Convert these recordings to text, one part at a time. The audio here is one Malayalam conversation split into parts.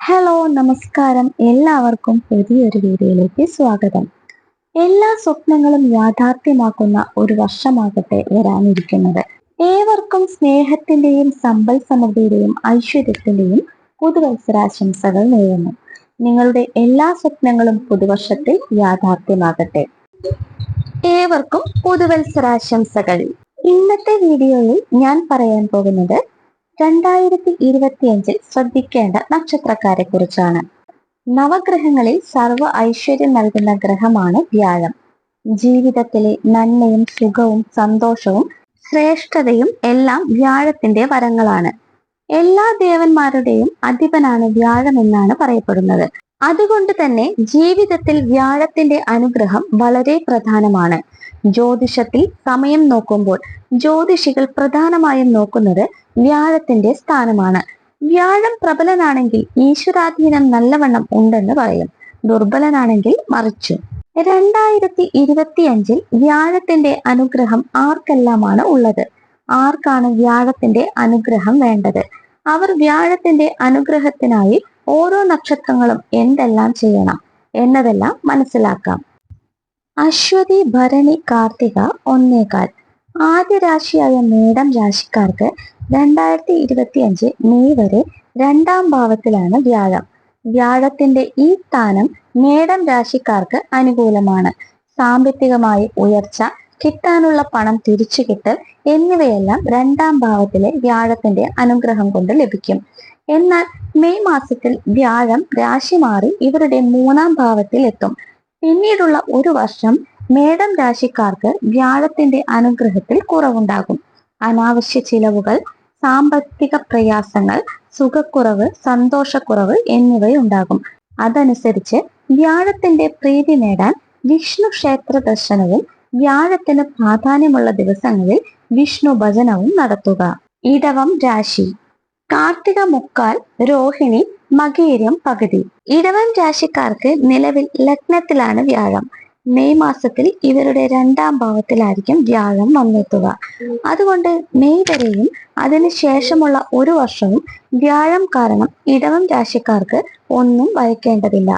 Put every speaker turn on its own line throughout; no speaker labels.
ഹലോ നമസ്കാരം. എല്ലാവർക്കും പുതിയൊരു വീഡിയോയിലേക്ക് സ്വാഗതം. എല്ലാ സ്വപ്നങ്ങളും യാഥാർത്ഥ്യമാക്കുന്ന ഒരു വർഷമാകട്ടെ വരാനിരിക്കുന്നത്. ഏവർക്കും സ്നേഹത്തിന്റെയും സമ്പൽ സമൃദ്ധിയുടെയും ഐശ്വര്യത്തിന്റെയും പുതുവത്സരാശംസകൾ നേരുന്നു. നിങ്ങളുടെ എല്ലാ സ്വപ്നങ്ങളും പുതുവർഷത്തിൽ യാഥാർത്ഥ്യമാകട്ടെ. ഏവർക്കും പുതുവത്സരാശംസകൾ. ഇന്നത്തെ വീഡിയോയിൽ ഞാൻ പറയാൻ പോകുന്നത് 2025 ശ്രദ്ധിക്കേണ്ട നക്ഷത്രക്കാരെ കുറിച്ചാണ്. നവഗ്രഹങ്ങളിൽ സർവ്വ ഐശ്വര്യം നൽകുന്ന ഗ്രഹമാണ് വ്യാഴം. ജീവിതത്തിലെ നന്മയും സുഖവും സന്തോഷവും ശ്രേഷ്ഠതയും എല്ലാം വ്യാഴത്തിന്റെ വരങ്ങളാണ്. എല്ലാ ദേവന്മാരുടെയും അധിപനാണ് വ്യാഴം എന്നാണ് പറയപ്പെടുന്നത്. അതുകൊണ്ട് തന്നെ ജീവിതത്തിൽ വ്യാഴത്തിന്റെ അനുഗ്രഹം വളരെ പ്രധാനമാണ്. ജ്യോതിഷത്തിൽ സമയം നോക്കുമ്പോൾ ജ്യോതിഷികൾ പ്രധാനമായും നോക്കുന്നത് വ്യാഴത്തിന്റെ സ്ഥാനമാണ്. വ്യാഴം പ്രബലനാണെങ്കിൽ ഈശ്വരാധീനം നല്ലവണ്ണം ഉണ്ടെന്ന് പറയും, ദുർബലനാണെങ്കിൽ മറിച്ചു. 2025 വ്യാഴത്തിന്റെ അനുഗ്രഹം ആർക്കെല്ലാമാണ് ഉള്ളത്? ആർക്കാണ് വ്യാഴത്തിന്റെ അനുഗ്രഹം വേണ്ടത്? അവർ വ്യാഴത്തിന്റെ അനുഗ്രഹത്തിനായി ഓരോ നക്ഷത്രങ്ങളും എന്തെല്ലാം ചെയ്യണം എന്നതെല്ലാം മനസ്സിലാക്കാം. അശ്വതി, ഭരണി, കാർത്തിക, ഒന്നേകാൽ. ആദ്യ രാശിയായ മേടം രാശിക്കാർക്ക് 2025 മെയ് വരെ 2ാം ഭാവത്തിലാണ് വ്യാഴം. വ്യാഴത്തിന്റെ ഈ സ്ഥാനം മേടം രാശിക്കാർക്ക് അനുകൂലമാണ്. സാമ്പത്തികമായി ഉയർച്ച, കിട്ടാനുള്ള പണം തിരിച്ചു കിട്ടൽ എന്നിവയെല്ലാം 2ാം ഭാവത്തിലെ വ്യാഴത്തിന്റെ അനുഗ്രഹം കൊണ്ട് ലഭിക്കും. എന്നാൽ മെയ് മാസത്തിൽ വ്യാഴം രാശി മാറി ഇവരുടെ 3ാം ഭാവത്തിൽ എത്തും. പിന്നീടുള്ള ഒരു വർഷം മേടം രാശിക്കാർക്ക് വ്യാഴത്തിന്റെ അനുഗ്രഹത്തിൽ കുറവുണ്ടാകും. അനാവശ്യ ചിലവുകൾ, സാമ്പത്തിക പ്രയാസങ്ങൾ, സുഖക്കുറവ്, സന്തോഷക്കുറവ് എന്നിവയുണ്ടാകും. അതനുസരിച്ച് വ്യാഴത്തിന്റെ പ്രീതി നേടാൻ വിഷ്ണു ക്ഷേത്ര ദർശനവും വ്യാഴത്തിന് പ്രാധാന്യമുള്ള ദിവസങ്ങളിൽ വിഷ്ണു ഭജനവും നടത്തുക. ഇടവം രാശി. കാർത്തിക മുക്കാൽ, രോഹിണി, മകീരം പകുതി. ഇടവം രാശിക്കാർക്ക് നിലവിൽ ലഗ്നത്തിലാണ് വ്യാഴം. മെയ് മാസത്തിൽ ഇവരുടെ 2ാം ഭാവത്തിലായിരിക്കും വ്യാഴം വന്നെത്തുക. അതുകൊണ്ട് മെയ് വരെയും അതിനുശേഷമുള്ള ഒരു വർഷവും വ്യാഴം കാരണം ഇടവം രാശിക്കാർക്ക് ഒന്നും ഭയക്കേണ്ടതില്ല.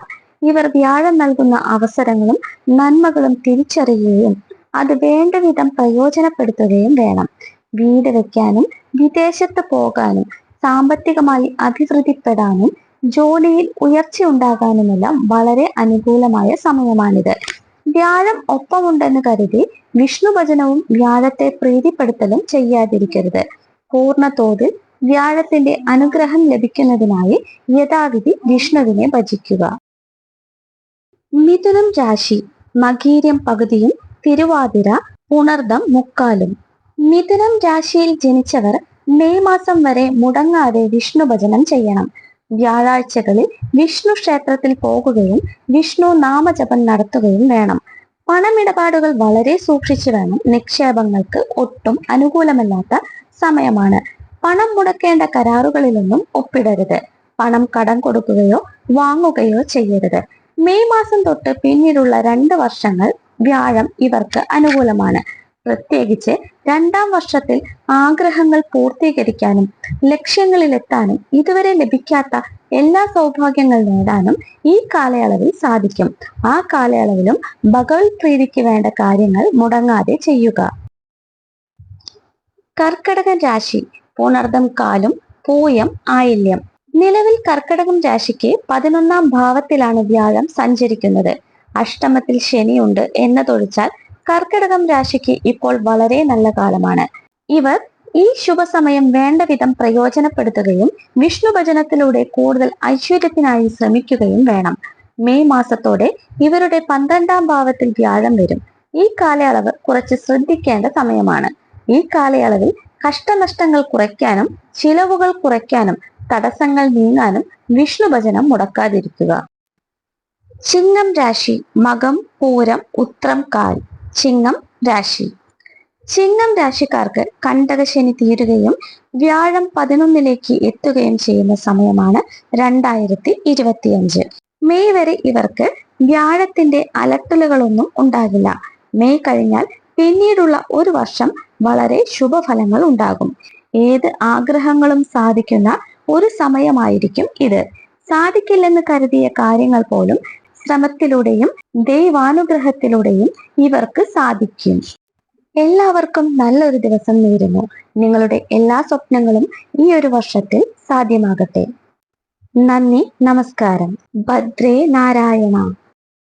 ഇവർ വ്യാഴം നൽകുന്ന അവസരങ്ങളും നന്മകളും തിരിച്ചറിയുകയും അത് വേണ്ട വിധം പ്രയോജനപ്പെടുത്തുകയും വേണം. വീട് വെക്കാനും വിദേശത്ത് പോകാനും സാമ്പത്തികമായി അഭിവൃദ്ധിപ്പെടാനും ജോലിയിൽ ഉയർച്ച ഉണ്ടാകാനുമെല്ലാം വളരെ അനുകൂലമായ സമയമാണിത്. വ്യാഴം ഒപ്പമുണ്ടെന്ന് കരുതി വിഷ്ണു ഭജനവും വ്യാഴത്തെ പ്രീതിപ്പെടുത്തലും ചെയ്യാതിരിക്കരുത്. പൂർണ്ണ തോതിൽ വ്യാഴത്തിന്റെ അനുഗ്രഹം ലഭിക്കുന്നതിനായി യഥാവിധി വിഷ്ണുവിനെ ഭജിക്കുക. മിഥുനം രാശി. മകീരം പകുതിയും, തിരുവാതിര, പുണർദം മുക്കാലും. മിഥുനം രാശിയിൽ ജനിച്ചവർ മെയ് മാസം വരെ മുടങ്ങാതെ വിഷ്ണു ഭജനം ചെയ്യണം. വ്യാഴാഴ്ചകളിൽ വിഷ്ണു ക്ഷേത്രത്തിൽ പോകുകയും വിഷ്ണു നാമജപം നടത്തുകയും വേണം. പണമിടപാടുകൾ വളരെ സൂക്ഷിച്ചു വേണം. നിക്ഷേപങ്ങൾക്ക് ഒട്ടും അനുകൂലമല്ലാത്ത സമയമാണ്. പണം മുടക്കേണ്ട കരാറുകളിലൊന്നും ഒപ്പിടരുത്. പണം കടം കൊടുക്കുകയോ വാങ്ങുകയോ ചെയ്യരുത്. മെയ് മാസം തൊട്ട് പിന്നീടുള്ള 2 വർഷങ്ങൾ വ്യാഴം ഇവർക്ക് അനുകൂലമാണ്. പ്രത്യേകിച്ച് 2ാം വർഷത്തിൽ ആഗ്രഹങ്ങൾ പൂർത്തീകരിക്കാനും ലക്ഷ്യങ്ങളിലെത്താനും ഇതുവരെ ലഭിക്കാത്ത എല്ലാ സൗഭാഗ്യങ്ങൾ നേടാനും ഈ കാലയളവിൽ സാധിക്കും. ആ കാലയളവിലും ഭഗവത് പ്രീതിക്ക് വേണ്ട കാര്യങ്ങൾ മുടങ്ങാതെ ചെയ്യുക. കർക്കടകം രാശി. പുണർദം കാലും, പൂയം, ആയില്യം. നിലവിൽ കർക്കടകം രാശിക്ക് 11ാം ഭാവത്തിലാണ് വ്യാഴം സഞ്ചരിക്കുന്നത്. അഷ്ടമത്തിൽ ശനിയുണ്ട് എന്നതൊഴിച്ചാൽ കർക്കിടകം രാശിക്ക് ഇപ്പോൾ വളരെ നല്ല കാലമാണ്. ഇവർ ഈ ശുഭസമയം വേണ്ട വിധം പ്രയോജനപ്പെടുത്തുകയും വിഷ്ണു ഭജനത്തിലൂടെ കൂടുതൽ ഐശ്വര്യത്തിനായി ശ്രമിക്കുകയും വേണം. മെയ് മാസത്തോടെ ഇവരുടെ 12ാം ഭാവത്തിൽ വ്യാഴം വരും. ഈ കാലയളവ് കുറച്ച് ശ്രദ്ധിക്കേണ്ട സമയമാണ്. ഈ കാലയളവിൽ കഷ്ടനഷ്ടങ്ങൾ കുറയ്ക്കാനും ചിലവുകൾ കുറയ്ക്കാനും തടസ്സങ്ങൾ നീങ്ങാനും വിഷ്ണു ഭജനം മുടക്കാതിരിക്കുക. ചിങ്ങം രാശി. മകം, പൂരം, ഉത്രം, കാൽ. ചിങ്ങം രാശി. ചിങ്ങം രാശിക്കാർക്ക് കണ്ടകശനി തീരുകയും വ്യാഴം 11ലേക്ക് എത്തുകയും ചെയ്യുന്ന സമയമാണ് 2025. മെയ് വരെ ഇവർക്ക് വ്യാഴത്തിന്റെ അലട്ടലുകളൊന്നും ഉണ്ടാകില്ല. മെയ് കഴിഞ്ഞാൽ പിന്നീടുള്ള ഒരു വർഷം വളരെ ശുഭഫലങ്ങൾ ഉണ്ടാകും. ഏത് ആഗ്രഹങ്ങളും സാധിക്കുന്ന ഒരു സമയമായിരിക്കും ഇത്. സാധിക്കില്ലെന്ന് കരുതിയ കാര്യങ്ങൾ പോലും ശ്രമത്തിലൂടെയും ദൈവാനുഗ്രഹത്തിലൂടെയും ഇവർക്ക് സാധിക്കും. എല്ലാവർക്കും നല്ലൊരു ദിവസം നേരുന്നു. നിങ്ങളുടെ എല്ലാ സ്വപ്നങ്ങളും ഈ ഒരു വർഷത്തിൽ സാധ്യമാകട്ടെ. നന്ദി, നമസ്കാരം. ഭദ്രേ നാരായണ.